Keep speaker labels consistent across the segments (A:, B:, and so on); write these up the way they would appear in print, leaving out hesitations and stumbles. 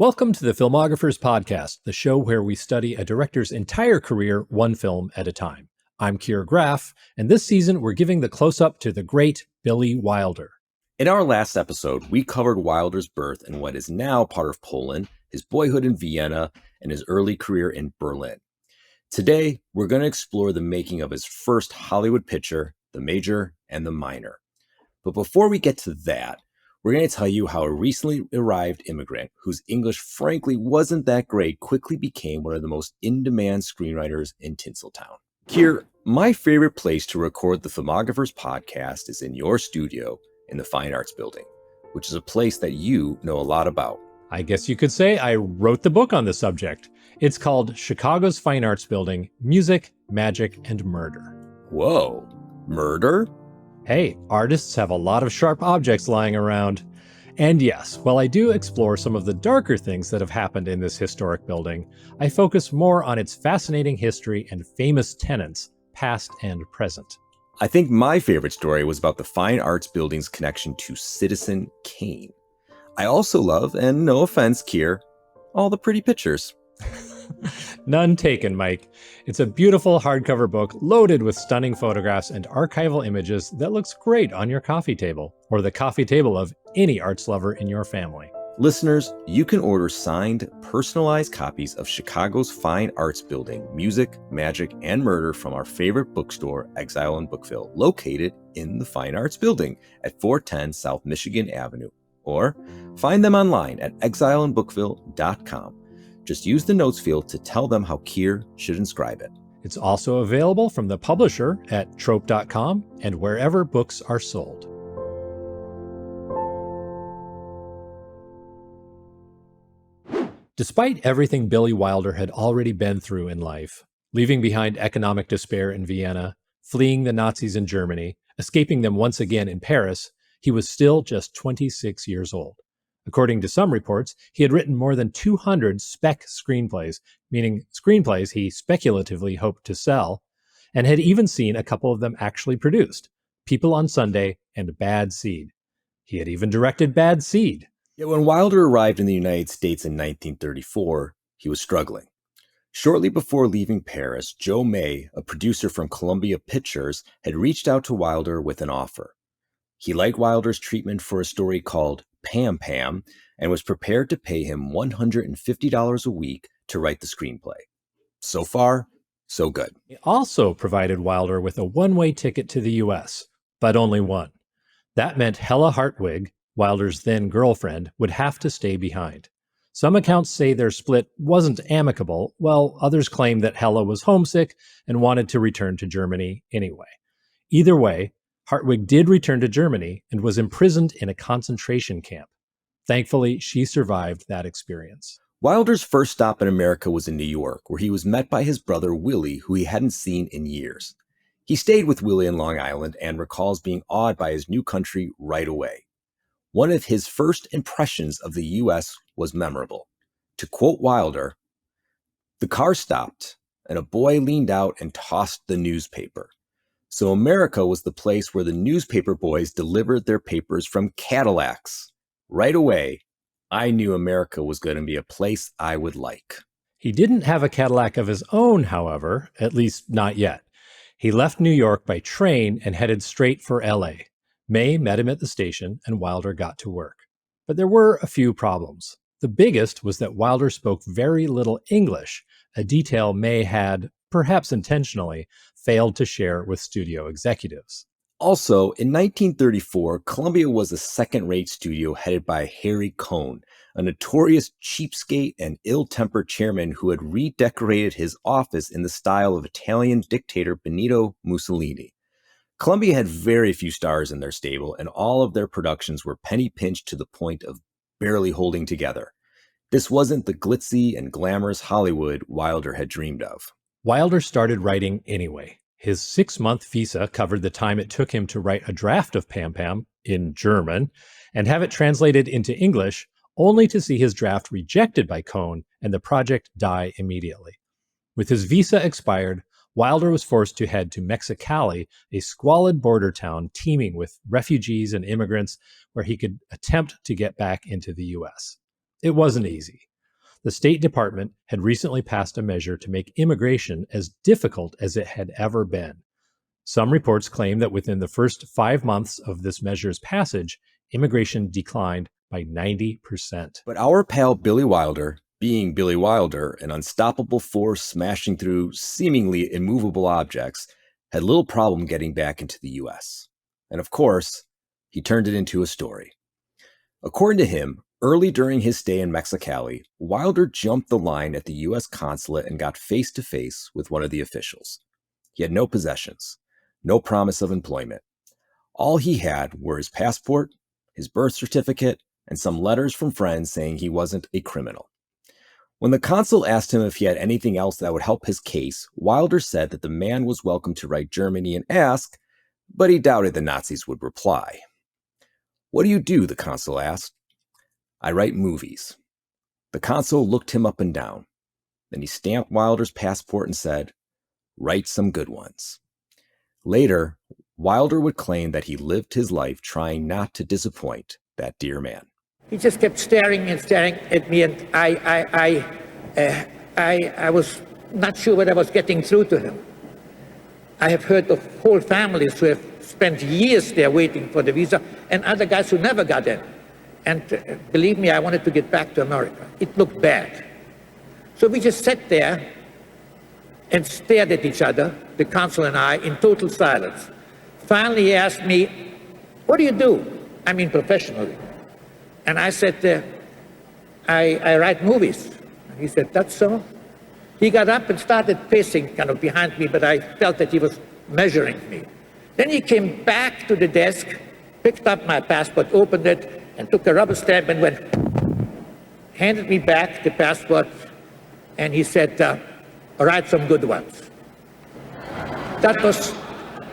A: Welcome to the Filmographers podcast, the show where we study a director's entire career one film at a time. I'm Keir Graff, and this season we're giving the close-up to the great Billy Wilder.
B: In our last episode, we covered Wilder's birth in what is now part of Poland, his boyhood in Vienna, and his early career in Berlin. Today, we're going to explore the making of his first Hollywood picture, The Major and the Minor. But before we get to that, we're going to tell you how a recently arrived immigrant, whose English frankly wasn't that great, quickly became one of the most in-demand screenwriters in Tinseltown. Keir, my favorite place to record the Filmographers podcast is in your studio in the Fine Arts Building, which is a place that you know a lot about.
A: I guess you could say I wrote the book on the subject. It's called Chicago's Fine Arts Building, Music, Magic, and Murder.
B: Whoa, murder?
A: Hey, artists have a lot of sharp objects lying around. And yes, while I do explore some of the darker things that have happened in this historic building, I focus more on its fascinating history and famous tenants, past and present.
B: I think my favorite story was about the Fine Arts Building's connection to Citizen Kane. I also love, and no offense, Keir, all the pretty pictures.
A: None taken, Mike. It's a beautiful hardcover book loaded with stunning photographs and archival images that looks great on your coffee table, or the coffee table of any arts lover in your family.
B: Listeners, you can order signed, personalized copies of Chicago's Fine Arts Building, Music, Magic, and Murder from our favorite bookstore, Exile and Bookville, located in the Fine Arts Building at 410 South Michigan Avenue. Or find them online at exileandbookville.com. Just use the notes field to tell them how Keir should inscribe it.
A: It's also available from the publisher at trope.com and wherever books are sold. Despite everything Billy Wilder had already been through in life, leaving behind economic despair in Vienna, fleeing the Nazis in Germany, escaping them once again in Paris, he was still just 26 years old. According to some reports, he had written more than 200 spec screenplays, meaning screenplays he speculatively hoped to sell, and had even seen a couple of them actually produced, People on Sunday and Bad Seed. He had even directed Bad Seed.
B: Yet when Wilder arrived in the United States in 1934, he was struggling. Shortly before leaving Paris, Joe May, a producer from Columbia Pictures, had reached out to Wilder with an offer. He liked Wilder's treatment for a story called Pam Pam and was prepared to pay him $150 a week to write the screenplay. So far, so good.
A: He also provided Wilder with a one-way ticket to the U.S., but only one. That meant Hella Hartwig, Wilder's then girlfriend, would have to stay behind. Some accounts say their split wasn't amicable, while others claim that Hella was homesick and wanted to return to Germany anyway. Either way, Hartwig did return to Germany and was imprisoned in a concentration camp. Thankfully, she survived that experience.
B: Wilder's first stop in America was in New York, where he was met by his brother Willie, who he hadn't seen in years. He stayed with Willie in Long Island and recalls being awed by his new country right away. One of his first impressions of the U.S. was memorable. To quote Wilder, "The car stopped, and a boy leaned out and tossed the newspaper. So America was the place where the newspaper boys delivered their papers from Cadillacs. Right away, I knew America was going to be a place I would like."
A: He didn't have a Cadillac of his own, however, at least not yet. He left New York by train and headed straight for L.A. May met him at the station, and Wilder got to work. But there were a few problems. The biggest was that Wilder spoke very little English, a detail May had, perhaps intentionally, failed to share with studio executives.
B: Also, in 1934, Columbia was a second-rate studio headed by Harry Cohn, a notorious cheapskate and ill-tempered chairman who had redecorated his office in the style of Italian dictator Benito Mussolini. Columbia had very few stars in their stable, and all of their productions were penny-pinched to the point of barely holding together. This wasn't the glitzy and glamorous Hollywood Wilder had dreamed of.
A: Wilder started writing anyway. His 6-month visa covered the time it took him to write a draft of Pam Pam in German and have it translated into English, only to see his draft rejected by Cohn and the project die immediately. With his visa expired, Wilder was forced to head to Mexicali, a squalid border town teeming with refugees and immigrants, where he could attempt to get back into the U.S. It wasn't easy. The State Department had recently passed a measure to make immigration as difficult as it had ever been. Some reports claim that within the first 5 months of this measure's passage, immigration declined by 90%.
B: But our pal Billy Wilder, being Billy Wilder, an unstoppable force smashing through seemingly immovable objects, had little problem getting back into the US. And of course, he turned it into a story. According to him, early during his stay in Mexicali, Wilder jumped the line at the US consulate and got face to face with one of the officials. He had no possessions, no promise of employment. All he had were his passport, his birth certificate, and some letters from friends saying he wasn't a criminal. When the consul asked him if he had anything else that would help his case, Wilder said that the man was welcome to write Germany and ask, but he doubted the Nazis would reply. "What do you do?" the consul asked. "I write movies." The consul looked him up and down. Then he stamped Wilder's passport and said, "Write some good ones." Later, Wilder would claim that he lived his life trying not to disappoint that dear man.
C: He just kept staring and staring at me, and I was not sure what I was getting through to him. I have heard of whole families who have spent years there waiting for the visa, and other guys who never got in. And believe me, I wanted to get back to America. It looked bad. So we just sat there and stared at each other, the consul and I, in total silence. Finally, he asked me, "What do you do?" I mean, professionally. And I said, I write movies. And he said, "That's so?" He got up and started pacing kind of behind me, but I felt that he was measuring me. Then he came back to the desk, picked up my passport, opened it, and took a rubber stamp and handed me back the passport, and he said, "Write some good ones." That was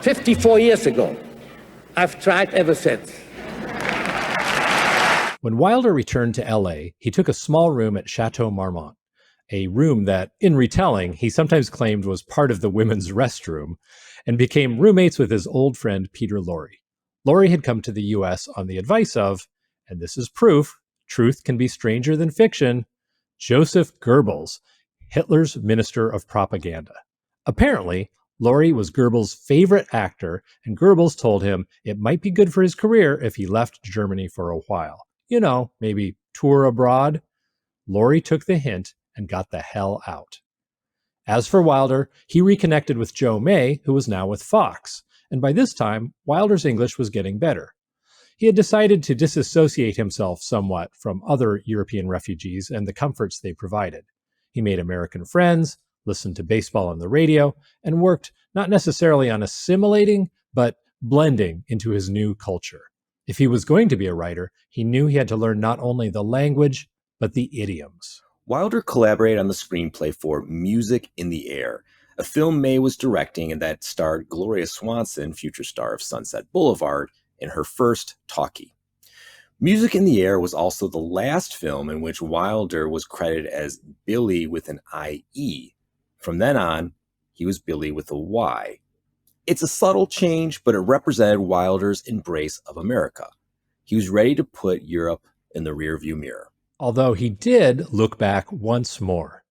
C: 54 years ago. I've tried ever since.
A: When Wilder returned to LA, he took a small room at Chateau Marmont, a room that, in retelling, he sometimes claimed was part of the women's restroom, and became roommates with his old friend Peter Lorre. Lorre had come to the US on the advice of, and this is proof, truth can be stranger than fiction, Joseph Goebbels, Hitler's minister of propaganda. Apparently, Lorre was Goebbels' favorite actor, and Goebbels told him it might be good for his career if he left Germany for a while. You know, maybe tour abroad. Lorre took the hint and got the hell out. As for Wilder, he reconnected with Joe May, who was now with Fox, and by this time, Wilder's English was getting better. He had decided to disassociate himself somewhat from other European refugees and the comforts they provided. He made American friends, listened to baseball on the radio, and worked not necessarily on assimilating, but blending into his new culture. If he was going to be a writer, he knew he had to learn not only the language, but the idioms.
B: Wilder collaborated on the screenplay for Music in the Air, a film May was directing and that starred Gloria Swanson, future star of Sunset Boulevard, in her first talkie. Music in the Air was also the last film in which Wilder was credited as Billy with an I-E. From then on, he was Billy with a Y. It's a subtle change, but it represented Wilder's embrace of America. He was ready to put Europe in the rearview mirror.
A: Although he did look back once more.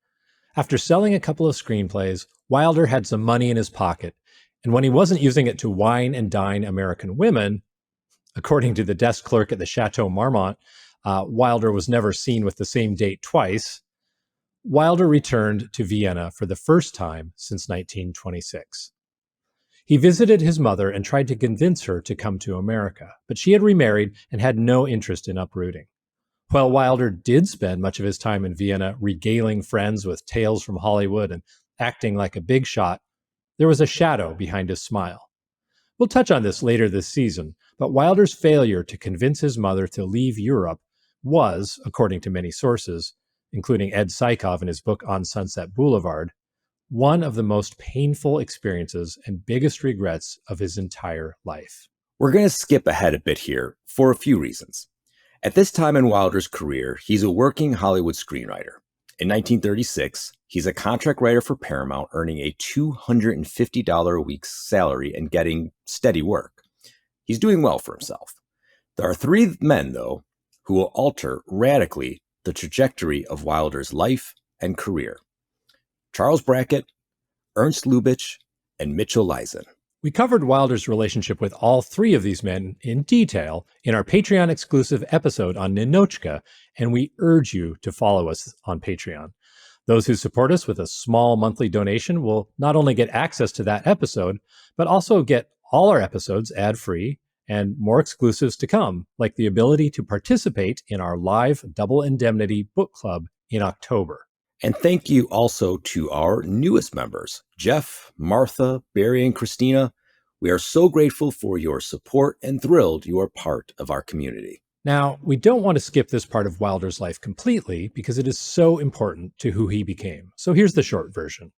A: After selling a couple of screenplays, Wilder had some money in his pocket, and when he wasn't using it to wine and dine American women, according to the desk clerk at the Chateau Marmont, Wilder was never seen with the same date twice. Wilder returned to Vienna for the first time since 1926. He visited his mother and tried to convince her to come to America, but she had remarried and had no interest in uprooting. While Wilder did spend much of his time in Vienna regaling friends with tales from Hollywood and acting like a big shot, there was a shadow behind his smile. We'll touch on this later this season, but Wilder's failure to convince his mother to leave Europe was, according to many sources, including Ed Sykov in his book On Sunset Boulevard, one of the most painful experiences and biggest regrets of his entire life.
B: We're going to skip ahead a bit here for a few reasons. At this time in Wilder's career, he's a working Hollywood screenwriter. In 1936, he's a contract writer for Paramount, earning a $250 a week salary and getting steady work. He's doing well for himself. There are three men, though, who will alter radically the trajectory of Wilder's life and career. Charles Brackett, Ernst Lubitsch, and Mitchell Leisen.
A: We covered Wilder's relationship with all three of these men in detail in our Patreon-exclusive episode on Ninotchka, and we urge you to follow us on Patreon. Those who support us with a small monthly donation will not only get access to that episode, but also get all our episodes ad-free and more exclusives to come, like the ability to participate in our live Double Indemnity book club in October.
B: And thank you also to our newest members, Jeff, Martha, Barry, and Christina. We are so grateful for your support and thrilled you are part of our community.
A: Now, we don't want to skip this part of Wilder's life completely because it is so important to who he became. So here's the short version.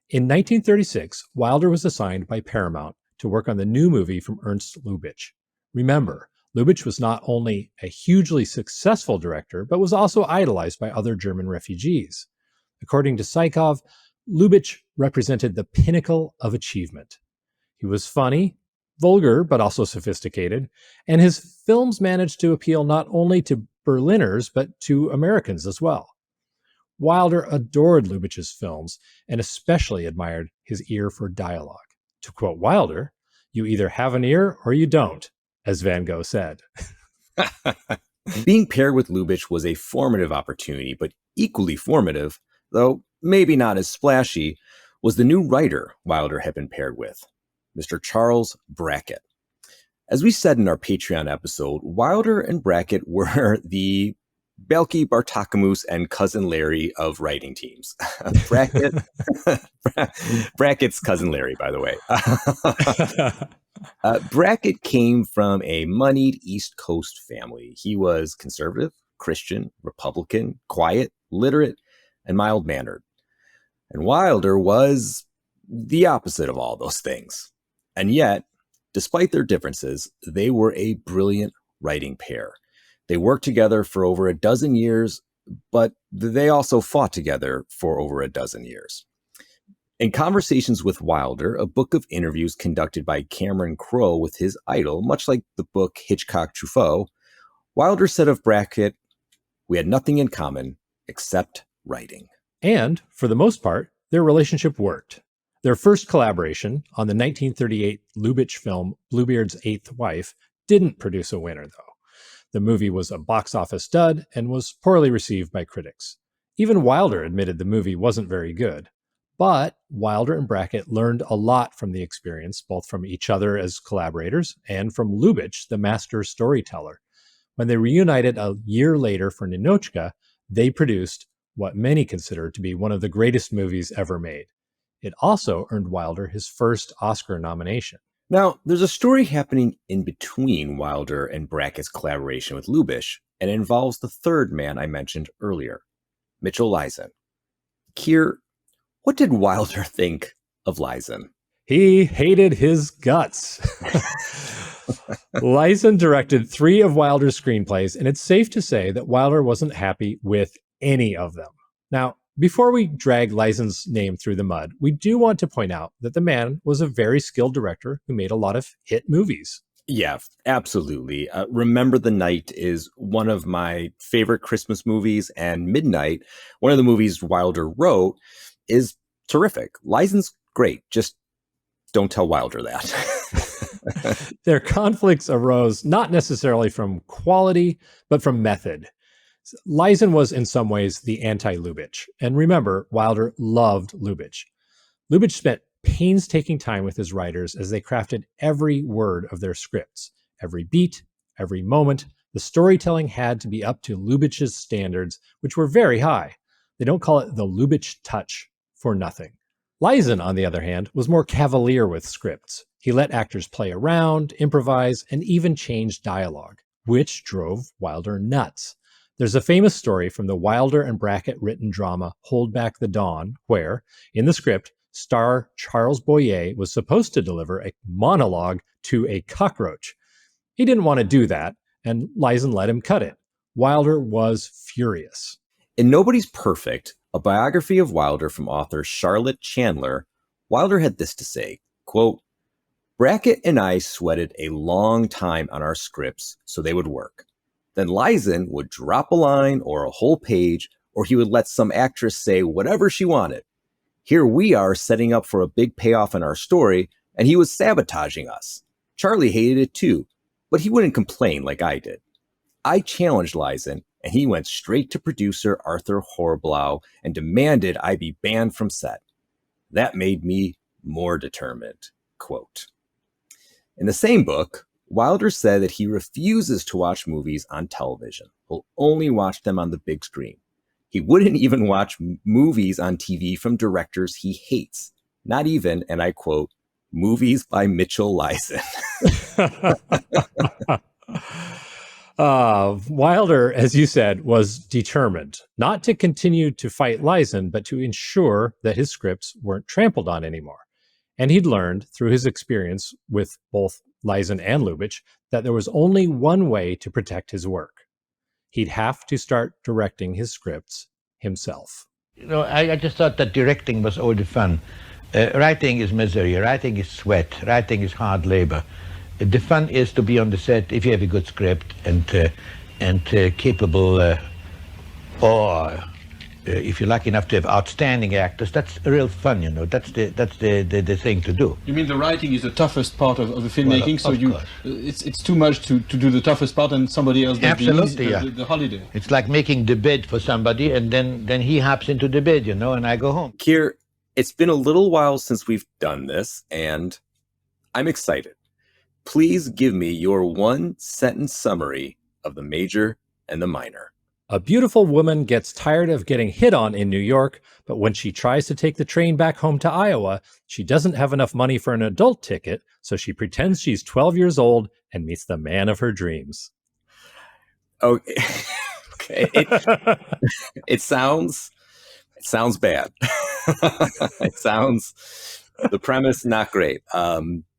A: In 1936, Wilder was assigned by Paramount to work on the new movie from Ernst Lubitsch. Remember, Lubitsch was not only a hugely successful director, but was also idolized by other German refugees. According to Saikov, Lubitsch represented the pinnacle of achievement. He was funny, vulgar, but also sophisticated, and his films managed to appeal not only to Berliners, but to Americans as well. Wilder adored Lubitsch's films and especially admired his ear for dialogue. To quote Wilder, "You either have an ear or you don't," as Van Gogh said.
B: Being paired with Lubitsch was a formative opportunity, but equally formative, though maybe not as splashy, was the new writer Wilder had been paired with, Mr. Charles Brackett. As we said in our Patreon episode, Wilder and Brackett were the Belky, Bartakamus, and Cousin Larry of writing teams. Brackett's Cousin Larry, by the way. Brackett came from a moneyed East Coast family. He was conservative, Christian, Republican, quiet, literate, and mild-mannered. And Wilder was the opposite of all those things. And yet, despite their differences, they were a brilliant writing pair. They worked together for over a dozen years, but they also fought together for over a dozen years. In Conversations with Wilder, a book of interviews conducted by Cameron Crowe with his idol, much like the book Hitchcock Truffaut, Wilder said of Brackett, "We had nothing in common except writing."
A: And, for the most part, their relationship worked. Their first collaboration on the 1938 Lubitsch film Bluebeard's Eighth Wife didn't produce a winner, though. The movie was a box office dud and was poorly received by critics. Even Wilder admitted the movie wasn't very good. But Wilder and Brackett learned a lot from the experience, both from each other as collaborators and from Lubitsch, the master storyteller. When they reunited a year later for Ninotchka, they produced what many consider to be one of the greatest movies ever made. It also earned Wilder his first Oscar nomination.
B: Now, there's a story happening in between Wilder and Brackett's collaboration with Lubitsch, and it involves the third man I mentioned earlier, Mitchell Leisen. Keir, what did Wilder think of Leisen?
A: He hated his guts. Leisen directed 3 of Wilder's screenplays, and it's safe to say that Wilder wasn't happy with any of them. Now, before we drag Leisen's name through the mud, we do want to point out that the man was a very skilled director who made a lot of hit movies.
B: Yeah, absolutely. Remember the Night is one of my favorite Christmas movies, and Midnight, one of the movies Wilder wrote, is terrific. Leisen's great. Just don't tell Wilder that.
A: Their conflicts arose not necessarily from quality, but from method. Leisen was in some ways the anti-Lubitsch. And remember, Wilder loved Lubitsch. Lubitsch spent painstaking time with his writers as they crafted every word of their scripts. Every beat, every moment, the storytelling had to be up to Lubitsch's standards, which were very high. They don't call it the Lubitsch touch for nothing. Leisen, on the other hand, was more cavalier with scripts. He let actors play around, improvise, and even change dialogue, which drove Wilder nuts. There's a famous story from the Wilder and Brackett written drama Hold Back the Dawn, where, in the script, star Charles Boyer was supposed to deliver a monologue to a cockroach. He didn't want to do that, and Leisen let him cut it. Wilder was furious.
B: In Nobody's Perfect, a biography of Wilder from author Charlotte Chandler, Wilder had this to say, quote, "Brackett and I sweated a long time on our scripts so they would work. Then Leisen would drop a line or a whole page, or he would let some actress say whatever she wanted. Here we are setting up for a big payoff in our story, and he was sabotaging us. Charlie hated it too, but he wouldn't complain like I did. I challenged Leisen, and he went straight to producer Arthur Horblau and demanded I be banned from set. That made me more determined. Quote. In the same book, Wilder said that he refuses to watch movies on television. He'll only watch them on the big screen. He wouldn't even watch movies on TV from directors he hates. Not even, and I quote, movies by Mitchell Leisen.
A: Wilder, as you said, was determined not to continue to fight Leisen, but to ensure that his scripts weren't trampled on anymore. And he'd learned through his experience with both Leisen and Lubitsch that there was only one way to protect his work. He'd have to start directing his scripts himself.
D: I just thought that directing was all the fun. Writing is misery, writing is sweat, writing is hard labor. The fun is to be on the set if you have a good script and capable, or if you're lucky enough to have outstanding actors. That's real fun, That's the thing to do.
E: You mean the writing is the toughest part of the filmmaking?
D: Well,
E: it's too much to do the toughest part, and somebody else does the holiday.
D: It's like making the bed for somebody, and then he hops into the bed, and I go home.
B: Keir, it's been a little while since we've done this, and I'm excited. Please give me your one-sentence summary of The Major and the Minor.
A: A beautiful woman gets tired of getting hit on in New York, but when she tries to take the train back home to Iowa, she doesn't have enough money for an adult ticket, so she pretends she's 12 years old and meets the man of her dreams.
B: Okay. It sounds bad. The premise not great.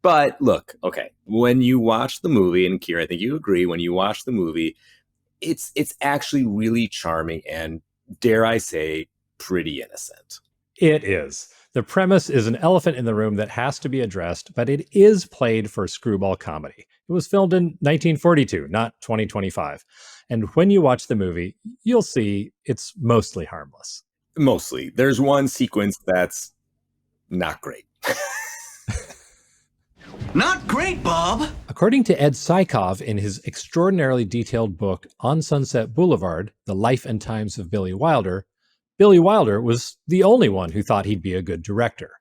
B: But look, okay, when you watch the movie, and Keir, I think you agree, when you watch the movie, it's actually really charming and, dare I say, pretty innocent.
A: It is. The premise is an elephant in the room that has to be addressed, but it is played for screwball comedy. It was filmed in 1942, not 2025. And when you watch the movie, you'll see it's mostly harmless.
B: Mostly. There's one sequence that's not great.
F: Not great, Bob.
A: According to Ed Sykov in his extraordinarily detailed book On Sunset Boulevard, The Life and Times of Billy Wilder was the only one who thought he'd be a good director.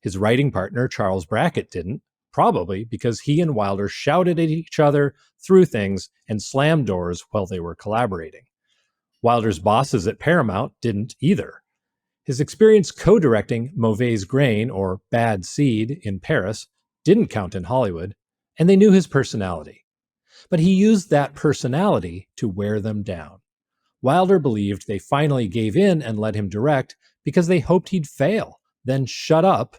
A: His writing partner, Charles Brackett, didn't, probably because he and Wilder shouted at each other, threw things, and slammed doors while they were collaborating. Wilder's bosses at Paramount didn't either. His experience co-directing Mauvaise Grain, or Bad Seed, in Paris didn't count in Hollywood, and they knew his personality. But he used that personality to wear them down. Wilder believed they finally gave in and let him direct because they hoped he'd fail, then shut up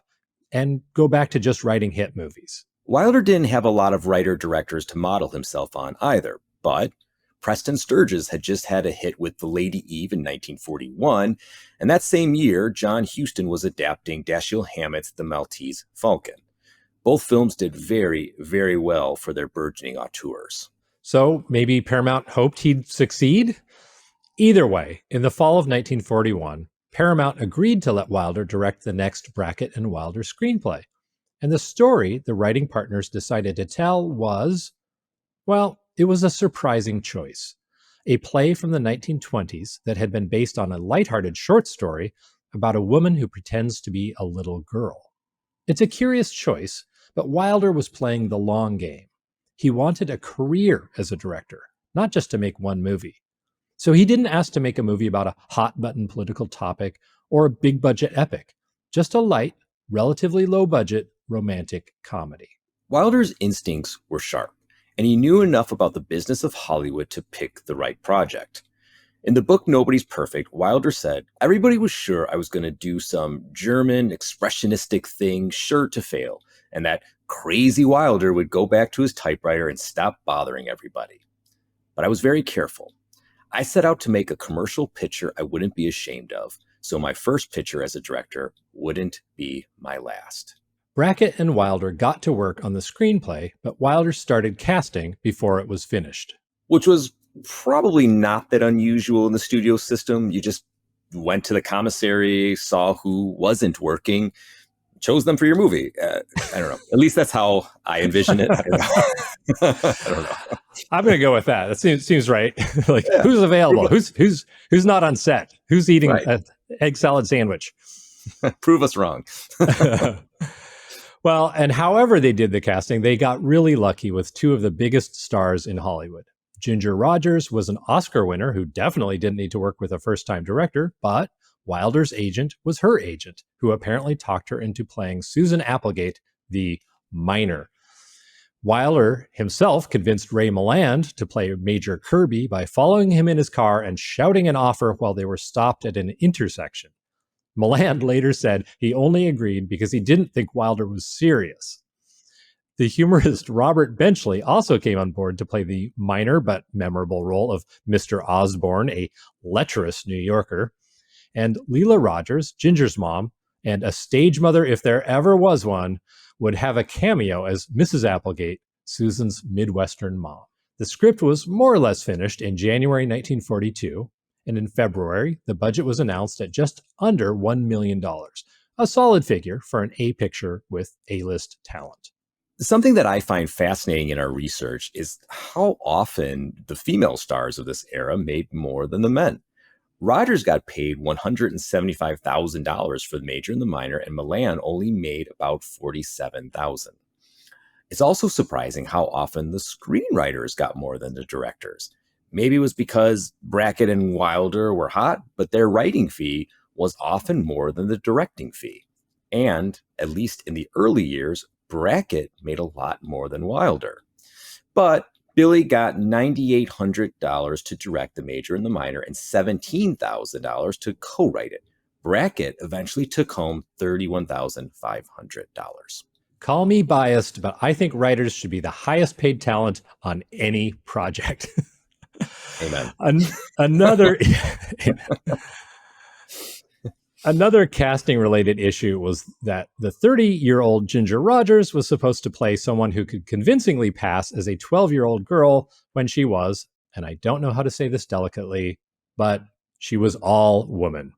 A: and go back to just writing hit movies.
B: Wilder didn't have a lot of writer-directors to model himself on either, but Preston Sturges had just had a hit with The Lady Eve in 1941, and that same year, John Huston was adapting Dashiell Hammett's The Maltese Falcon. Both films did very, very well for their burgeoning auteurs.
A: So maybe Paramount hoped he'd succeed? Either way, in the fall of 1941, Paramount agreed to let Wilder direct the next Brackett and Wilder screenplay. And the story the writing partners decided to tell was, well, it was a surprising choice. A play from the 1920s that had been based on a lighthearted short story about a woman who pretends to be a little girl. It's a curious choice, but Wilder was playing the long game. He wanted a career as a director, not just to make one movie. So he didn't ask to make a movie about a hot-button political topic or a big-budget epic, just a light, relatively low-budget romantic comedy.
B: Wilder's instincts were sharp, and he knew enough about the business of Hollywood to pick the right project. In the book Nobody's Perfect, Wilder said, "Everybody was sure I was going to do some German expressionistic thing sure to fail, and that crazy Wilder would go back to his typewriter and stop bothering everybody. But I was very careful. I set out to make a commercial picture I wouldn't be ashamed of, so my first picture as a director wouldn't be my last."
A: Brackett and Wilder got to work on the screenplay, but Wilder started casting before it was finished.
B: Which was probably not that unusual in the studio system. You just went to the commissary, saw who wasn't working, chose them for your movie. I don't know. At least that's how I envision it. I don't know. I don't know.
A: I'm going to go with that. That seems right. Like, yeah. Who's available? Who's not on set? Who's eating an egg salad sandwich?
B: Prove us wrong.
A: Well, and however they did the casting, they got really lucky with two of the biggest stars in Hollywood. Ginger Rogers was an Oscar winner who definitely didn't need to work with a first-time director, but Wilder's agent was her agent, who apparently talked her into playing Susan Applegate, the miner. Wilder himself convinced Ray Milland to play Major Kirby by following him in his car and shouting an offer while they were stopped at an intersection. Milland later said he only agreed because he didn't think Wilder was serious. The humorist Robert Benchley also came on board to play the minor but memorable role of Mr. Osborne, a lecherous New Yorker. And Leela Rogers, Ginger's mom, and a stage mother if there ever was one, would have a cameo as Mrs. Applegate, Susan's Midwestern mom. The script was more or less finished in January 1942, and in February, the budget was announced at just under $1 million, a solid figure for an A picture with A-list talent.
B: Something that I find fascinating in our research is how often the female stars of this era made more than the men. Rogers got paid $175,000 for the major and the minor, and Milland only made about $47,000. It's also surprising how often the screenwriters got more than the directors. Maybe it was because Brackett and Wilder were hot, but their writing fee was often more than the directing fee. And, at least in the early years, Brackett made a lot more than Wilder. But Billy got $9,800 to direct the major and the minor and $17,000 to co-write it. Brackett eventually took home $31,500.
A: Call me biased, but I think writers should be the highest paid talent on any project.
B: Amen.
A: Another casting-related issue was that the 30-year-old Ginger Rogers was supposed to play someone who could convincingly pass as a 12-year-old girl when she was, and I don't know how to say this delicately, but she was all woman.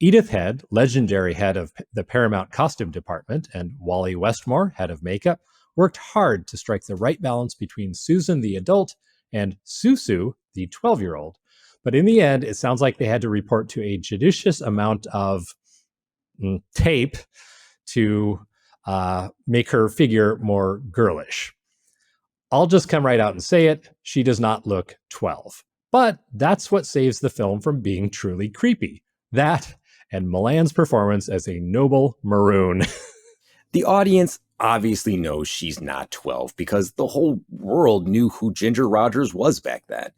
A: Edith Head, legendary head of the Paramount costume department, and Wally Westmore, head of makeup, worked hard to strike the right balance between Susan, the adult, and Susu, the 12-year-old. But in the end, it sounds like they had to report to a judicious amount of tape to make her figure more girlish. I'll just come right out and say it. She does not look 12. But that's what saves the film from being truly creepy. That and Milland's performance as a noble maroon.
B: The audience obviously knows she's not 12 because the whole world knew who Ginger Rogers was back then.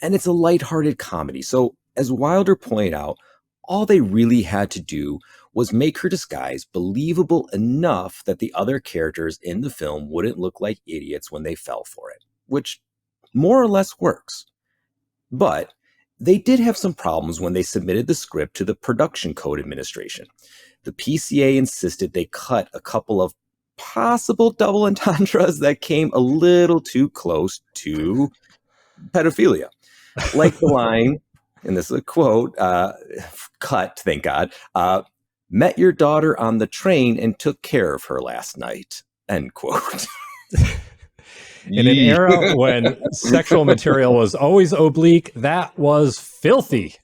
B: And it's a lighthearted comedy. So, as Wilder pointed out, all they really had to do was make her disguise believable enough that the other characters in the film wouldn't look like idiots when they fell for it, which more or less works. But they did have some problems when they submitted the script to the Production Code Administration. The PCA insisted they cut a couple of possible double entendres that came a little too close to pedophilia. Like the line, and this is a quote, cut, thank God, met your daughter on the train and took care of her last night, end quote.
A: In an era when sexual material was always oblique, that was filthy.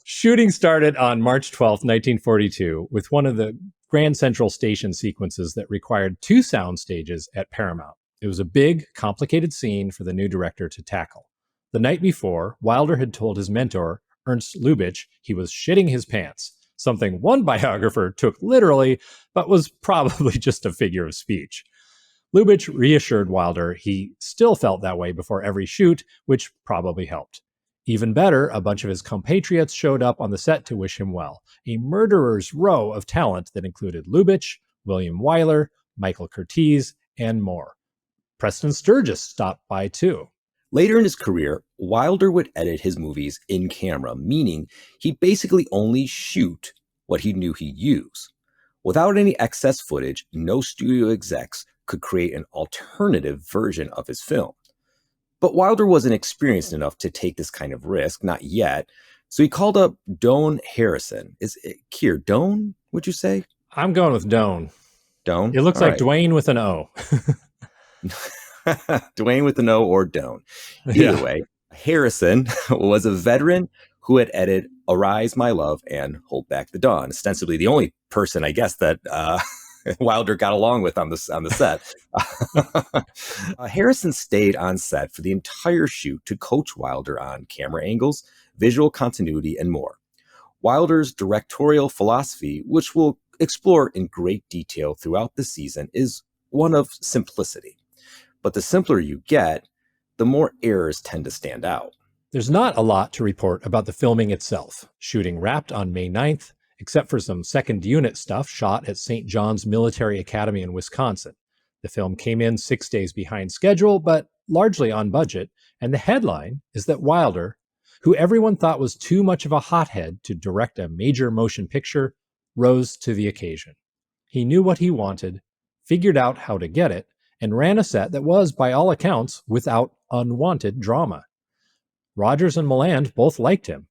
A: Shooting started on March 12th, 1942, with one of the Grand Central Station sequences that required 2 sound stages at Paramount. It was a big, complicated scene for the new director to tackle. The night before, Wilder had told his mentor, Ernst Lubitsch, he was shitting his pants, something one biographer took literally, but was probably just a figure of speech. Lubitsch reassured Wilder he still felt that way before every shoot, which probably helped. Even better, a bunch of his compatriots showed up on the set to wish him well, a murderer's row of talent that included Lubitsch, William Wyler, Michael Curtiz, and more. Preston Sturges stopped by too.
B: Later in his career, Wilder would edit his movies in camera, meaning he'd basically only shoot what he knew he'd use. Without any excess footage, no studio execs could create an alternative version of his film. But Wilder wasn't experienced enough to take this kind of risk, not yet. So he called up Doane Harrison. Is it Keir, Doane, would you say?
A: I'm going with Doane.
B: Doane?
A: It looks
B: All
A: like Dwayne with an O.
B: Dwayne with an O or Doane. Either way, Harrison was a veteran who had edited Arise, My Love, and Hold Back the Dawn. Ostensibly the only person, I guess, that Wilder got along with on the set. Harrison stayed on set for the entire shoot to coach Wilder on camera angles, visual continuity, and more. Wilder's directorial philosophy, which we'll explore in great detail throughout the season, is one of simplicity. But the simpler you get, the more errors tend to stand out.
A: There's not a lot to report about the filming itself. Shooting wrapped on May 9th, except for some second unit stuff shot at St. John's Military Academy in Wisconsin. The film came in 6 days behind schedule, but largely on budget, and the headline is that Wilder, who everyone thought was too much of a hothead to direct a major motion picture, rose to the occasion. He knew what he wanted, figured out how to get it, and ran a set that was, by all accounts, without unwanted drama. Rogers and Milland both liked him.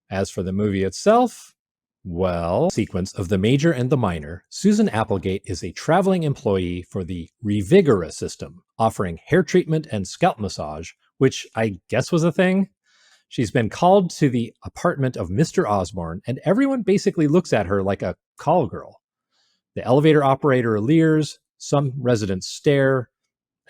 A: As for the movie itself, well, sequence of The Major and the Minor, Susan Applegate is a traveling employee for the Revigora system, offering hair treatment and scalp massage, which I guess was a thing. She's been called to the apartment of Mr. Osborne, and everyone basically looks at her like a call girl. The elevator operator leers, some residents stare,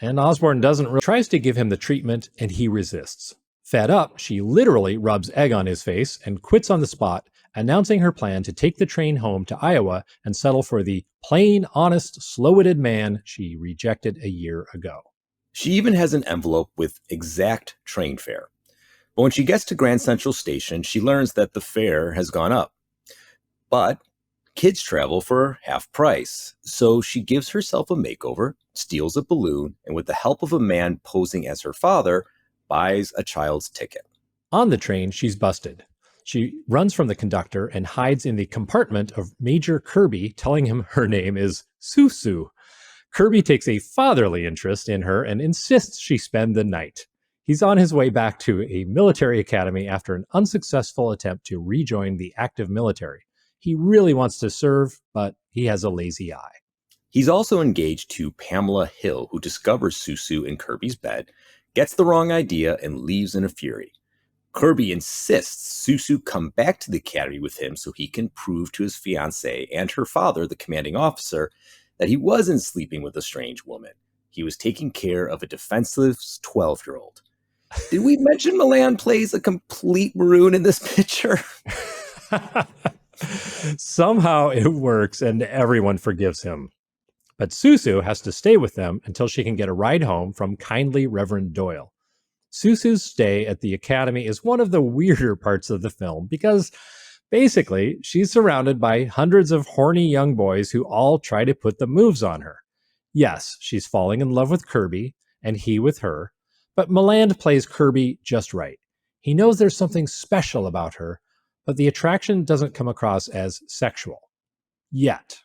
A: and Osborne tries to give him the treatment, and he resists. Fed up, she literally rubs egg on his face and quits on the spot, announcing her plan to take the train home to Iowa and settle for the plain, honest, slow-witted man she rejected a year ago.
B: She even has an envelope with exact train fare. But when she gets to Grand Central Station, she learns that the fare has gone up. But kids travel for half price. So she gives herself a makeover, steals a balloon, and with the help of a man posing as her father, buys a child's ticket.
A: On the train, she's busted. She runs from the conductor and hides in the compartment of Major Kirby, telling him her name is Susu. Kirby takes a fatherly interest in her and insists she spend the night. He's on his way back to a military academy after an unsuccessful attempt to rejoin the active military. He really wants to serve, but he has a lazy eye.
B: He's also engaged to Pamela Hill, who discovers Susu in Kirby's bed, gets the wrong idea, and leaves in a fury. Kirby insists Susu come back to the academy with him so he can prove to his fiancée and her father, the commanding officer, that he wasn't sleeping with a strange woman. He was taking care of a defenseless 12-year-old. Did we mention Milland plays a complete maroon in this picture?
A: Somehow it works and everyone forgives him. But Susu has to stay with them until she can get a ride home from kindly Reverend Doyle. Susu's stay at the academy is one of the weirder parts of the film because basically she's surrounded by hundreds of horny young boys who all try to put the moves on her. Yes, she's falling in love with Kirby and he with her, but Milland plays Kirby just right. He knows there's something special about her, but the attraction doesn't come across as sexual. Yet.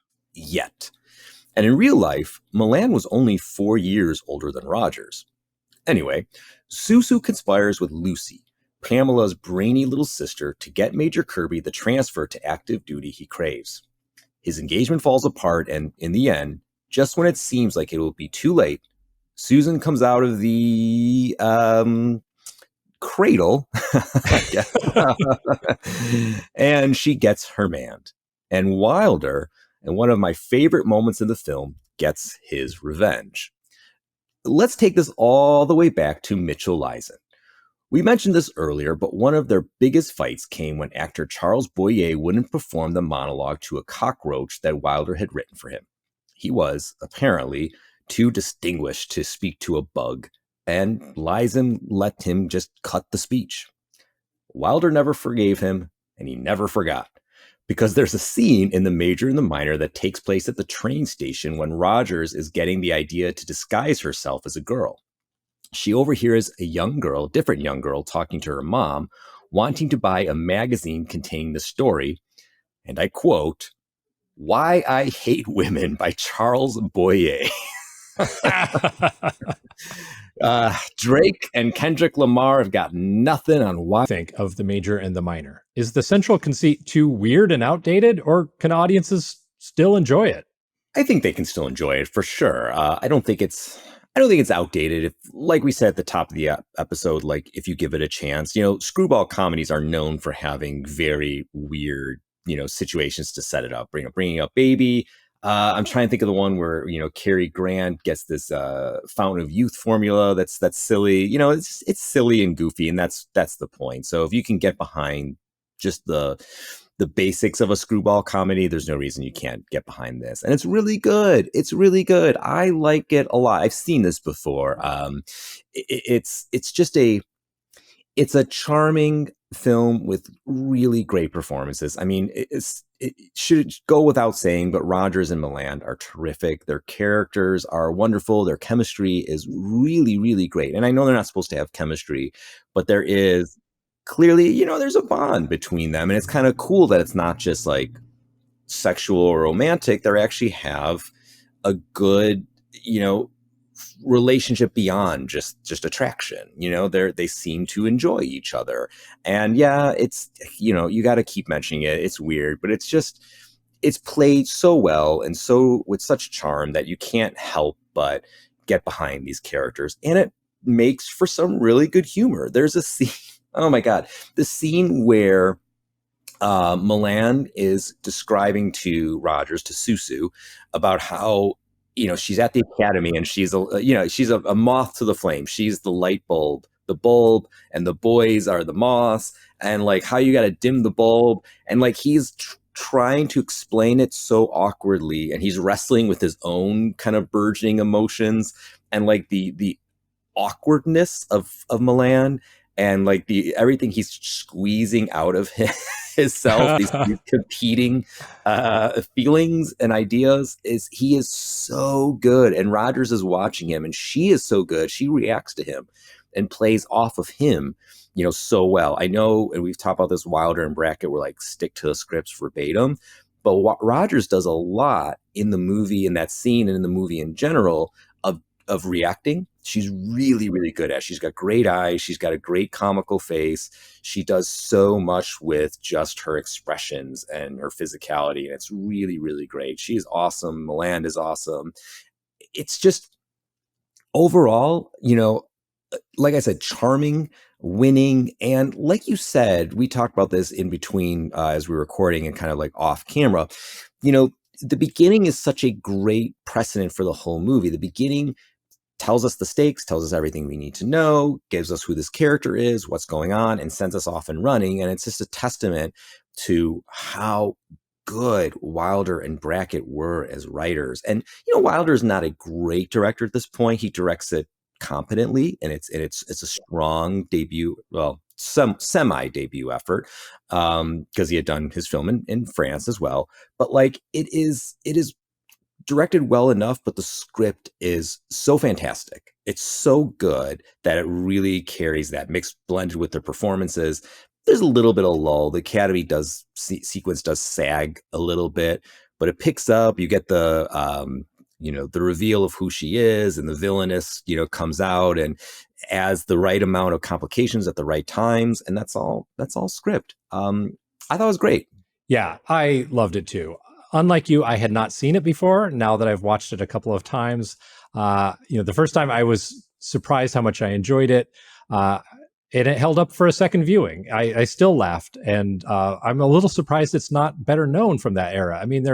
B: And in real life, Milland was only 4 years older than Rogers. Anyway, Susu conspires with Lucy, Pamela's brainy little sister, to get Major Kirby the transfer to active duty he craves. His engagement falls apart, and in the end, just when it seems like it will be too late, Susan comes out of the cradle, I guess, and she gets her man. And Wilder, and one of my favorite moments in the film, gets his revenge. Let's take this all the way back to Mitchell Leisen. We mentioned this earlier, but one of their biggest fights came when actor Charles Boyer wouldn't perform the monologue to a cockroach that Wilder had written for him. He was, apparently, too distinguished to speak to a bug, and Leisen let him just cut the speech. Wilder never forgave him, and he never forgot. Because there's a scene in The Major and the Minor that takes place at the train station when Rogers is getting the idea to disguise herself as a girl. She overhears a different young girl, talking to her mom, wanting to buy a magazine containing the story, and I quote, "Why I Hate Women" by Charles Boyer. Drake and Kendrick Lamar have got nothing on why.
A: Think of the major and the minor. Is the central conceit too weird and outdated, or can audiences still enjoy it?
B: I think they can still enjoy it for sure. I don't think it's outdated. If, like we said at the top of the episode, like if you give it a chance, screwball comedies are known for having very weird, situations to set it up. Bringing up Baby. I'm trying to think of the one where Cary Grant gets this Fountain of Youth formula that's silly. It's silly and goofy, and that's the point. So if you can get behind just the basics of a screwball comedy, there's no reason you can't get behind this. And it's really good. I like it a lot. I've seen this before. It's a charming film with really great performances. I mean, it should go without saying, but Rogers and Milland are terrific. Their characters are wonderful. Their chemistry is really, really great. And I know they're not supposed to have chemistry, but there is clearly, there's a bond between them. And it's kind of cool that it's not just like sexual or romantic. They actually have a good, relationship beyond just attraction. They seem to enjoy each other. And yeah, it's, you got to keep mentioning it. It's weird, but it's played so well and so with such charm that you can't help but get behind these characters. And it makes for some really good humor. There's a scene, oh my God, the scene where Milland is describing to Rogers, to Susu, about how she's at the academy and she's a moth to the flame. She's the light bulb, and the boys are the moths, and like how you got to dim the bulb. And like he's trying to explain it so awkwardly, and he's wrestling with his own kind of burgeoning emotions and like the awkwardness of Milland, and like everything he's squeezing out of himself, these competing feelings and ideas, he is so good. And Rogers is watching him, and she is so good. She reacts to him and plays off of him, so well. I know, and we've talked about this, Wilder and Brackett were like stick to the scripts verbatim, but what Rogers does a lot in the movie, in that scene, and in the movie in general, of reacting. She's really, really good at it. She's got great eyes. She's got a great comical face. She does so much with just her expressions and her physicality. And it's really, really great. She is awesome. Milland is awesome. It's just overall, like I said, charming, winning. And like you said, we talked about this in between as we were recording and kind of like off camera, the beginning is such a great precedent for the whole movie. The beginning tells us the stakes, tells us everything we need to know, gives us who this character is, what's going on, and sends us off and running. And it's just a testament to how good Wilder and Brackett were as writers. And, Wilder is not a great director at this point. He directs it competently, and it's a strong debut, well, some semi-debut effort, because he had done his film in France as well. But like it is directed well enough, but the script is so fantastic. It's so good that it really carries that, mixed blended with their performances. There's a little bit of lull. The Academy sequence does sag a little bit, but it picks up. You get the the reveal of who she is, and the villainess comes out and adds the right amount of complications at the right times, and that's all script. I thought it was great.
A: Yeah, I loved it too. Unlike you, I had not seen it before. Now that I've watched it a couple of times, the first time I was surprised how much I enjoyed it. And it held up for a second viewing. I still laughed, and I'm a little surprised it's not better known from that era. I mean,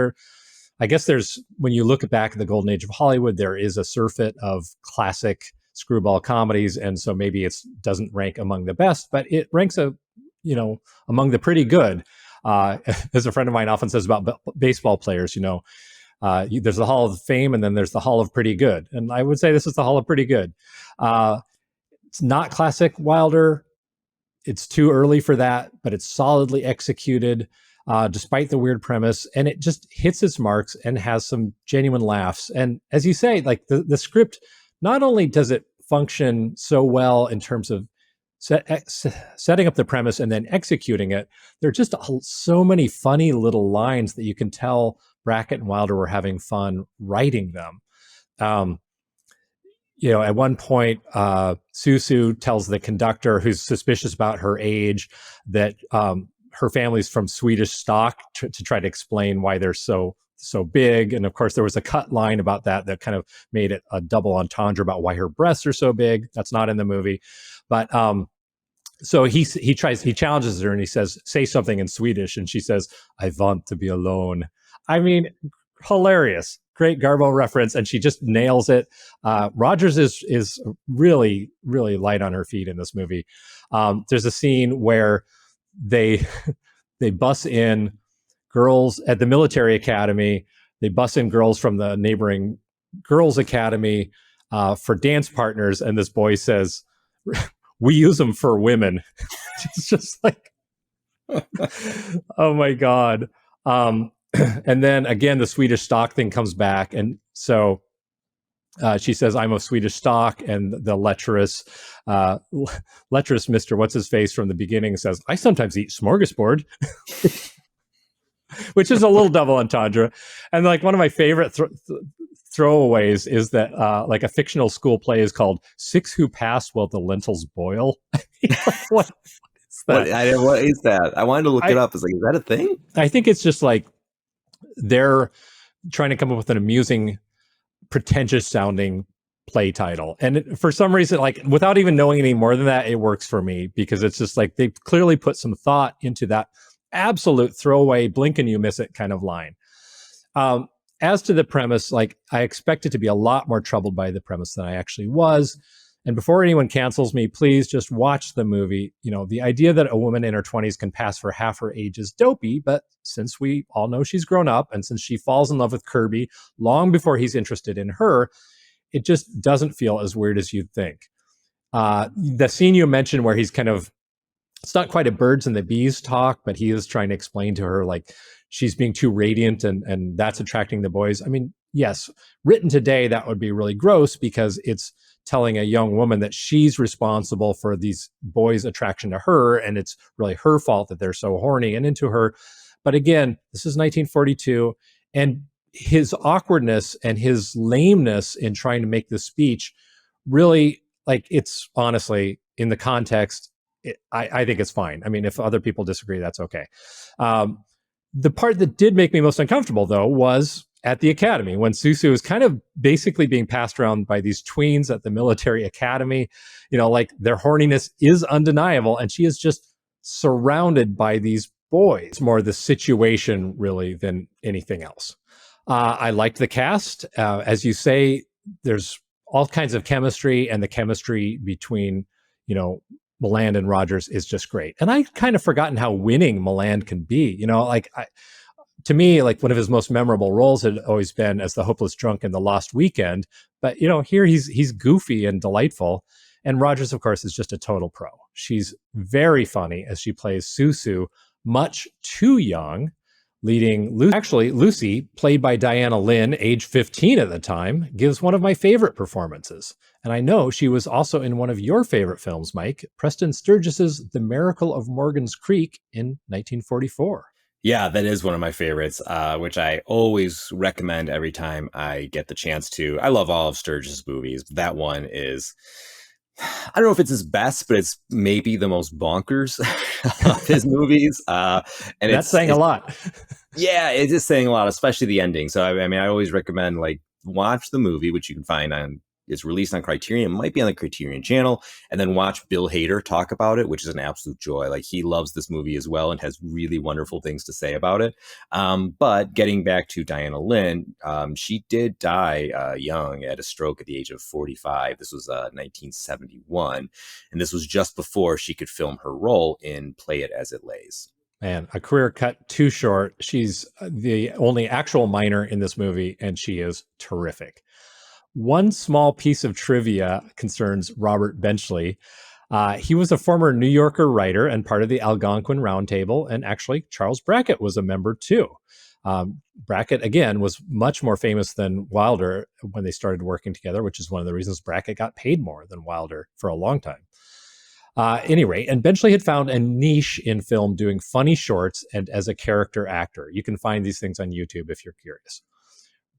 A: I guess when you look back at the golden age of Hollywood, there is a surfeit of classic screwball comedies, and so maybe it doesn't rank among the best, but it ranks among the pretty good. As a friend of mine often says about baseball players, there's the Hall of Fame, and then there's the Hall of Pretty Good, and I would say this is the Hall of Pretty Good. It's not classic Wilder. It's too early for that, but it's solidly executed, despite the weird premise, and it just hits its marks and has some genuine laughs. And as you say, like the script, not only does it function so well in terms of setting up the premise and then executing it, there are just so many funny little lines that you can tell Brackett and Wilder were having fun writing them. at one point, Susu tells the conductor, who's suspicious about her age, that her family's from Swedish stock, to try to explain why they're so big. And of course, there was a cut line about that kind of made it a double entendre about why her breasts are so big. That's not in the movie. But so he challenges her and he says, say something in Swedish. And she says, I want to be alone. I mean, hilarious. Great Garbo reference. And she just nails it. Rogers is really, really light on her feet in this movie. There's a scene where they bus in girls at the military academy. They bus in girls from the neighboring girls' academy for dance partners. And this boy says, we use them for women. It's just like, oh my God. And then again, the Swedish stock thing comes back. And so she says, I'm of Swedish stock. And the lecherous Mr. What's his face from the beginning says, I sometimes eat smorgasbord, which is a little double entendre. And like one of my favorite throwaways is that like a fictional school play is called Six Who Pass While the Lentils Boil. What is that?
B: What is that? I wanted to look it up. It's like, is that a thing?
A: I think it's just like they're trying to come up with an amusing, pretentious sounding play title. And for some reason, like without even knowing any more than that, it works for me because it's just like they clearly put some thought into that absolute throwaway, blink and you miss it kind of line. As to the premise, like I expected to be a lot more troubled by the premise than I actually was. And before anyone cancels me, please just watch the movie. The idea that a woman in her 20s can pass for half her age is dopey, but since we all know she's grown up and since she falls in love with Kirby long before he's interested in her, it just doesn't feel as weird as you'd think. The scene you mentioned where he's kind of, it's not quite a birds and the bees talk, but he is trying to explain to her like she's being too radiant and that's attracting the boys. I mean, yes, written today, that would be really gross because it's telling a young woman that she's responsible for these boys' attraction to her, and it's really her fault that they're so horny and into her. But again, this is 1942, and his awkwardness and his lameness in trying to make this speech really, like, it's honestly, in the context, I think it's fine. I mean, if other people disagree, that's okay. The part that did make me most uncomfortable, though, was at the academy when Susu is kind of basically being passed around by these tweens at the military academy. Like their horniness is undeniable, and she is just surrounded by these boys. It's more the situation really than anything else. I liked the cast. As you say, there's all kinds of chemistry, and the chemistry between, Milland and Rogers is just great. And I kind of forgotten how winning Milland can be. To me, like one of his most memorable roles had always been as the hopeless drunk in The Lost Weekend. But, here he's goofy and delightful. And Rogers, of course, is just a total pro. She's very funny as she plays Susu, much too young, leading Lucy. Actually, Lucy, played by Diana Lynn, age 15 at the time, gives one of my favorite performances. And I know she was also in one of your favorite films, Mike, Preston Sturges's The Miracle of Morgan's Creek in 1944.
B: Yeah, that is one of my favorites, which I always recommend every time I get the chance to. I love all of Sturges' movies. But that one is, I don't know if it's his best, but it's maybe the most bonkers of his movies. And
A: that's saying a lot.
B: Yeah, it is saying a lot, especially the ending. So, I mean, I always recommend, like, watch the movie, which you can find on, it's released on Criterion, it might be on the Criterion channel, and then watch Bill Hader talk about it, which is an absolute joy. Like, he loves this movie as well and has really wonderful things to say about it. But getting back to Diana Lynn, she did die young at a stroke at the age of 45. This was 1971, and this was just before she could film her role in Play It As It Lays.
A: Man, a career cut too short. She's the only actual minor in this movie, and she is terrific. One small piece of trivia concerns Robert Benchley. He was a former New Yorker writer and part of the Algonquin Roundtable, and actually Charles Brackett was a member too. Brackett, again, was much more famous than Wilder when they started working together, which is one of the reasons Brackett got paid more than Wilder for a long time. Any rate, and Benchley had found a niche in film doing funny shorts and as a character actor. You can find these things on YouTube if you're curious.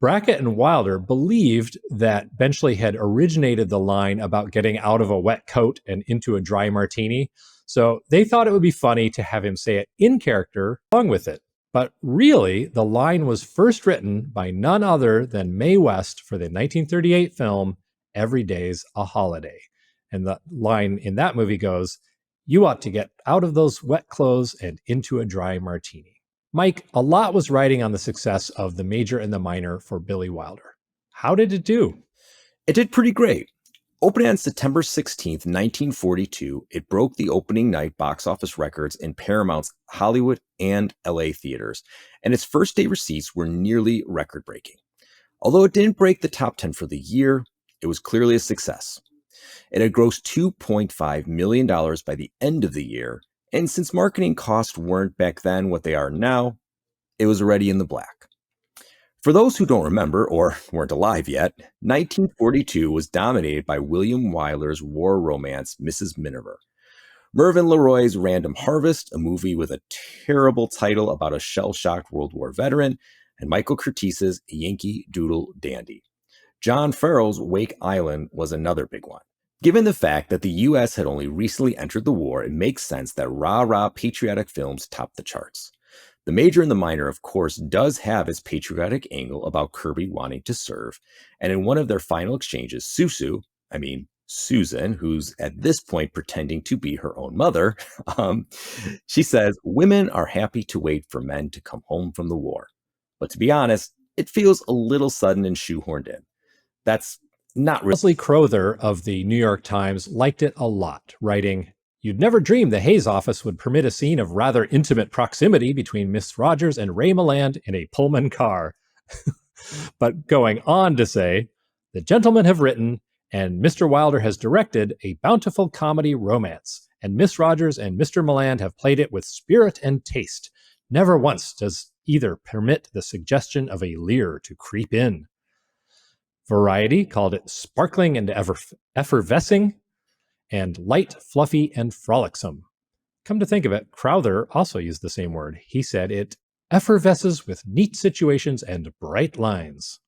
A: Brackett and Wilder believed that Benchley had originated the line about getting out of a wet coat and into a dry martini, so they thought it would be funny to have him say it in character along with it. But really, the line was first written by none other than Mae West for the 1938 film Every Day's a Holiday. And the line in that movie goes, "You ought to get out of those wet clothes and into a dry martini." Mike, a lot was riding on the success of The Major and the Minor for Billy Wilder. How did it do?
B: It did pretty great. Opening on September 16th, 1942, it broke the opening night box office records in Paramount's Hollywood and LA theaters, and its first day receipts were nearly record-breaking. Although it didn't break the top 10 for the year, it was clearly a success. It had grossed $2.5 million by the end of the year, and since marketing costs weren't back then what they are now, it was already in the black. For those who don't remember or weren't alive yet, 1942 was dominated by William Wyler's war romance, Mrs. Miniver, Mervyn LeRoy's Random Harvest, a movie with a terrible title about a shell-shocked World War veteran, and Michael Curtiz's Yankee Doodle Dandy. John Farrell's Wake Island was another big one. Given the fact that the U.S. had only recently entered the war, it makes sense that rah-rah patriotic films topped the charts. The Major and the Minor, of course, does have its patriotic angle about Kirby wanting to serve, and in one of their final exchanges, Susan, who's at this point pretending to be her own mother, she says, "Women are happy to wait for men to come home from the war." But to be honest, it feels a little sudden and shoehorned in. That's not really.
A: Leslie Crowther of the New York Times liked it a lot, writing, "You'd never dream the Hayes office would permit a scene of rather intimate proximity between Miss Rogers and Ray Milland in a Pullman car." But going on to say, "The gentlemen have written, and Mr. Wilder has directed, a bountiful comedy romance, and Miss Rogers and Mr. Milland have played it with spirit and taste. Never once does either permit the suggestion of a leer to creep in." Variety called it sparkling and effervescing, and light, fluffy, and frolicsome. Come to think of it, Crowther also used the same word. He said it effervesces with neat situations and bright lines.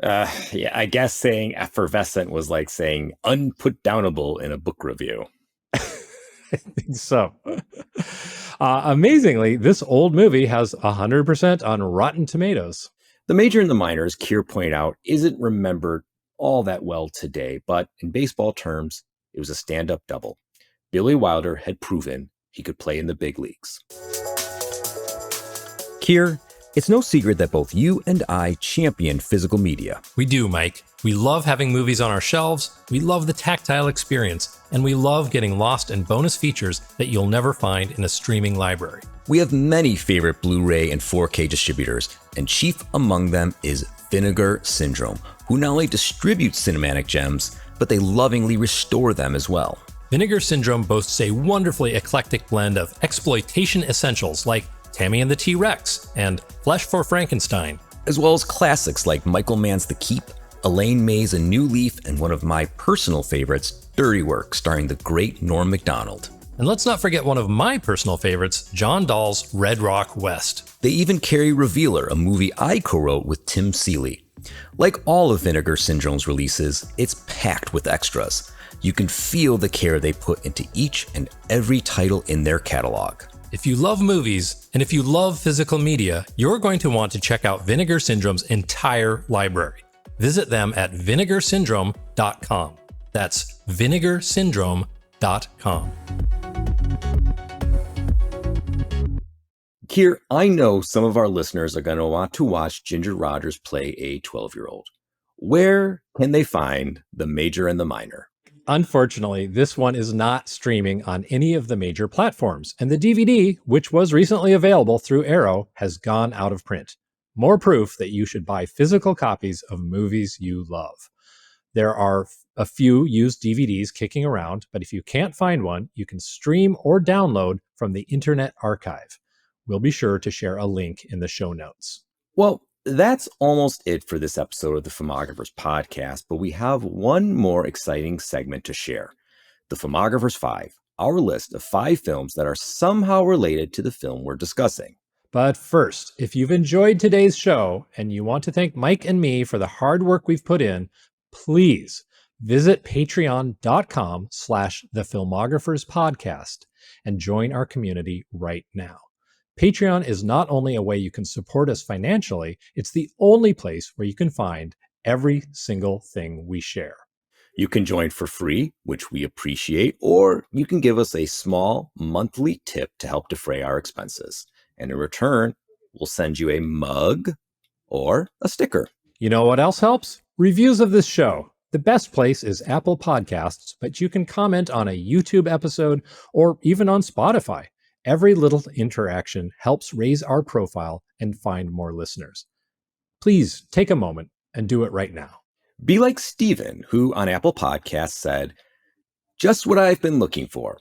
B: Yeah, I guess saying effervescent was like saying unputdownable in a book review.
A: I think so. Amazingly, this old movie has 100% on Rotten Tomatoes.
B: The Major and the Minor, as Keir pointed out, isn't remembered all that well today, but in baseball terms, it was a stand-up double. Billy Wilder had proven he could play in the big leagues. Keir, it's no secret that both you and I champion physical media.
A: We do, Mike. We love having movies on our shelves, we love the tactile experience, and we love getting lost in bonus features that you'll never find in a streaming library.
B: We have many favorite Blu-ray and 4K distributors, and chief among them is Vinegar Syndrome, who not only distribute cinematic gems, but they lovingly restore them as well.
A: Vinegar Syndrome boasts a wonderfully eclectic blend of exploitation essentials like Tammy and the T-Rex and Flesh for Frankenstein,
B: as well as classics like Michael Mann's The Keep, Elaine May's A New Leaf, and one of my personal favorites, Dirty Work, starring the great Norm Macdonald.
A: And let's not forget one of my personal favorites, John Dahl's Red Rock West.
B: They even carry Revealer, a movie I co-wrote with Tim Seeley. Like all of Vinegar Syndrome's releases, it's packed with extras. You can feel the care they put into each and every title in their catalog.
A: If you love movies, and if you love physical media, you're going to want to check out Vinegar Syndrome's entire library. Visit them at vinegarsyndrome.com. That's vinegarsyndrome.com.
B: Keir, I know some of our listeners are going to want to watch Ginger Rogers play a 12-year-old. Where can they find The Major and the Minor?
A: Unfortunately, this one is not streaming on any of the major platforms, and the DVD, which was recently available through Arrow, has gone out of print. More proof that you should buy physical copies of movies you love. There are a few used DVDs kicking around, but if you can't find one, you can stream or download from the Internet Archive. We'll be sure to share a link in the show notes.
B: Well, that's almost it for this episode of the Filmographers podcast, but we have one more exciting segment to share. The Filmographers 5, our list of 5 films that are somehow related to the film we're discussing.
A: But first, if you've enjoyed today's show and you want to thank Mike and me for the hard work we've put in, please visit patreon.com/the Filmographers podcast and join our community right now. Patreon is not only a way you can support us financially, it's the only place where you can find every single thing we share.
B: You can join for free, which we appreciate, or you can give us a small monthly tip to help defray our expenses. And in return, we'll send you a mug or a sticker.
A: You know what else helps? Reviews of this show. The best place is Apple Podcasts, but you can comment on a YouTube episode or even on Spotify. Every little interaction helps raise our profile and find more listeners. Please take a moment and do it right now.
B: Be like Steven, who on Apple Podcasts said, "Just what I've been looking for.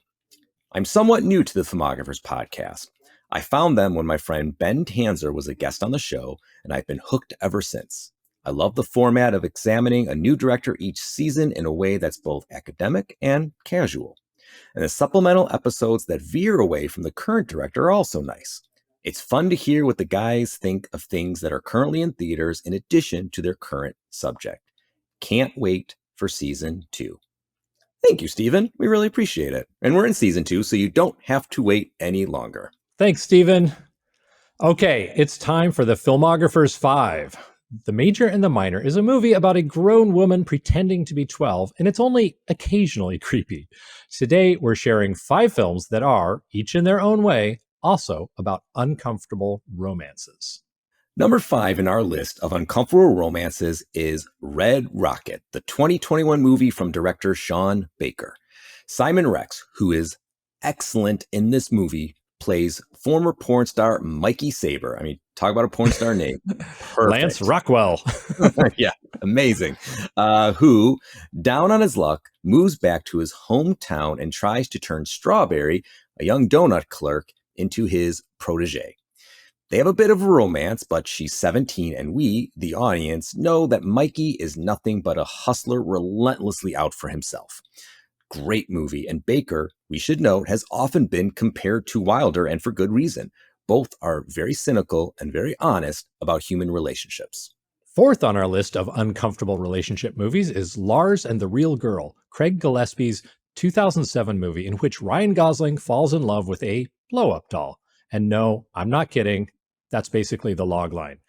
B: I'm somewhat new to the Filmographers podcast. I found them when my friend Ben Tanzer was a guest on the show, and I've been hooked ever since. I love the format of examining a new director each season in a way that's both academic and casual. And the supplemental episodes that veer away from the current director are also nice. It's fun to hear what the guys think of things that are currently in theaters in addition to their current subject. Can't wait for season 2. Thank you, Stephen. We really appreciate it. And we're in season 2, so you don't have to wait any longer.
A: Thanks, Stephen. Okay, it's time for the Filmographers 5. The Major and the Minor is a movie about a grown woman pretending to be 12, and it's only occasionally creepy. Today, we're sharing 5 films that are, each in their own way, also about uncomfortable romances.
B: Number 5 in our list of uncomfortable romances is Red Rocket, the 2021 movie from director Sean Baker. Simon Rex, who is excellent in this movie, plays former porn star Mikey Saber. I mean, talk about a porn star name. Perfect.
A: Lance Rockwell.
B: Yeah, amazing. Who, down on his luck, moves back to his hometown and tries to turn Strawberry, a young donut clerk, into his protege. They have a bit of a romance, but she's 17, and we, the audience, know that Mikey is nothing but a hustler relentlessly out for himself. Great movie, and Baker, we should note, has often been compared to Wilder, and for good reason. Both are very cynical and very honest about human relationships.
A: 4th on our list of uncomfortable relationship movies is Lars and the Real Girl, Craig Gillespie's 2007 movie in which Ryan Gosling falls in love with a blow-up doll. And no, I'm not kidding. That's basically the log line.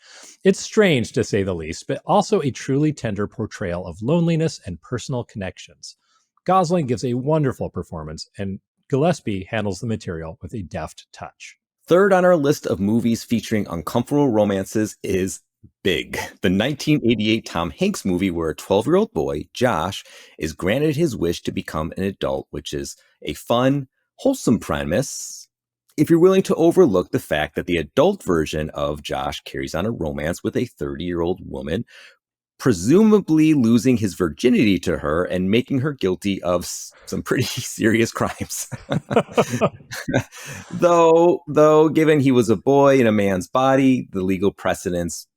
A: It's strange, to say the least, but also a truly tender portrayal of loneliness and personal connections. Gosling gives a wonderful performance, and Gillespie handles the material with a deft touch.
B: 3rd on our list of movies featuring uncomfortable romances is Big, the 1988 Tom Hanks movie where a 12-year-old boy, Josh, is granted his wish to become an adult, which is a fun, wholesome premise if you're willing to overlook the fact that the adult version of Josh carries on a romance with a 30-year-old woman, presumably losing his virginity to her and making her guilty of some pretty serious crimes. Though, given he was a boy in a man's body, the legal precedents,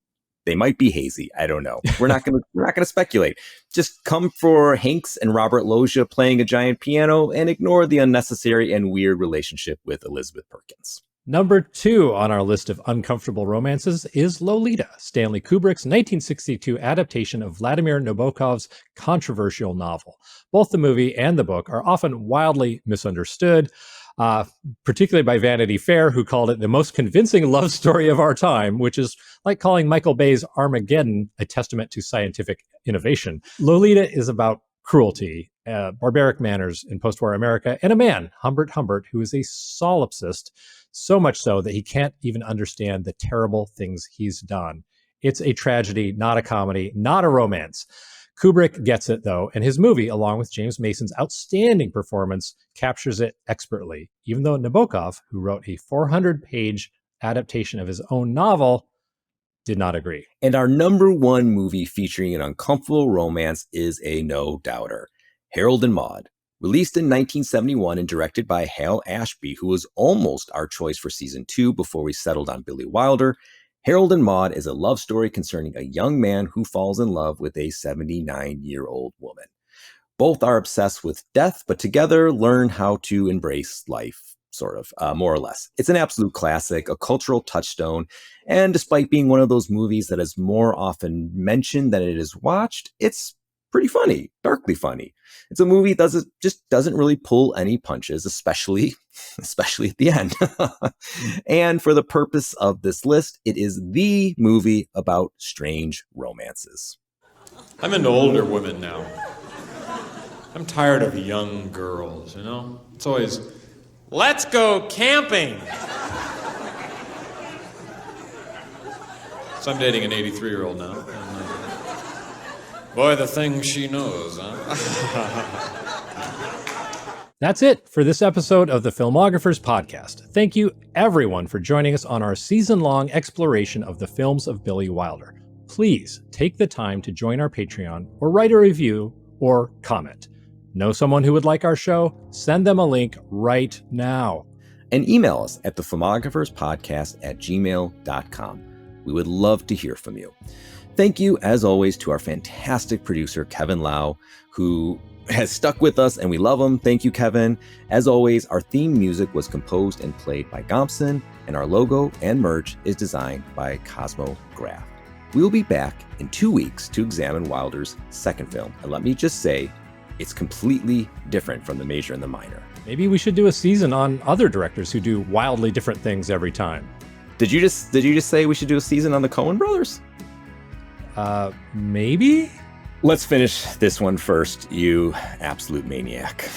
B: they might be hazy. I don't know. We're not gonna speculate. Just come for Hanks and Robert Loggia playing a giant piano and ignore the unnecessary and weird relationship with Elizabeth Perkins.
A: Number 2 on our list of uncomfortable romances is Lolita, Stanley Kubrick's 1962 adaptation of Vladimir Nabokov's controversial novel. Both the movie and the book are often wildly misunderstood, particularly by Vanity Fair, who called it the most convincing love story of our time, which is like calling Michael Bay's Armageddon a testament to scientific innovation. Lolita is about cruelty, barbaric manners in post-war America, and a man, Humbert Humbert, who is a solipsist, so much so that he can't even understand the terrible things he's done. It's a tragedy, not a comedy, not a romance. Kubrick gets it, though, and his movie, along with James Mason's outstanding performance, captures it expertly, even though Nabokov, who wrote a 400-page adaptation of his own novel, did not agree.
B: And our number 1 movie featuring an uncomfortable romance is a no-doubter, Harold and Maude. Released in 1971 and directed by Hal Ashby, who was almost our choice for season 2 before we settled on Billy Wilder, Harold and Maude is a love story concerning a young man who falls in love with a 79-year-old woman. Both are obsessed with death, but together learn how to embrace life sort of, more or less. It's an absolute classic, a cultural touchstone, and despite being one of those movies that is more often mentioned than it is watched, it's pretty funny, darkly funny. It's a movie that just doesn't really pull any punches, especially at the end. And for the purpose of this list, it is the movie about strange romances.
G: I'm into older women now. I'm tired of young girls, you know? It's always, let's go camping. So I'm dating an 83-year-old now. Boy, the things she knows, huh?
A: That's it for this episode of the Filmographers podcast. Thank you, everyone, for joining us on our season-long exploration of the films of Billy Wilder. Please take the time to join our Patreon or write a review or comment. Know someone who would like our show? Send them a link right now.
B: And email us at thefilmographerspodcast@gmail.com. We would love to hear from you. Thank you, as always, to our fantastic producer, Kevin Lau, who has stuck with us, and we love him. Thank you, Kevin. As always, our theme music was composed and played by Gompson, and our logo and merch is designed by Cosmo Graff. We'll be back in 2 weeks to examine Wilder's second film. And let me just say, it's completely different from The Major and the Minor.
A: Maybe we should do a season on other directors who do wildly different things every time.
B: Did you just say we should do a season on the Coen brothers?
A: Maybe?
B: Let's finish this one first, you absolute maniac.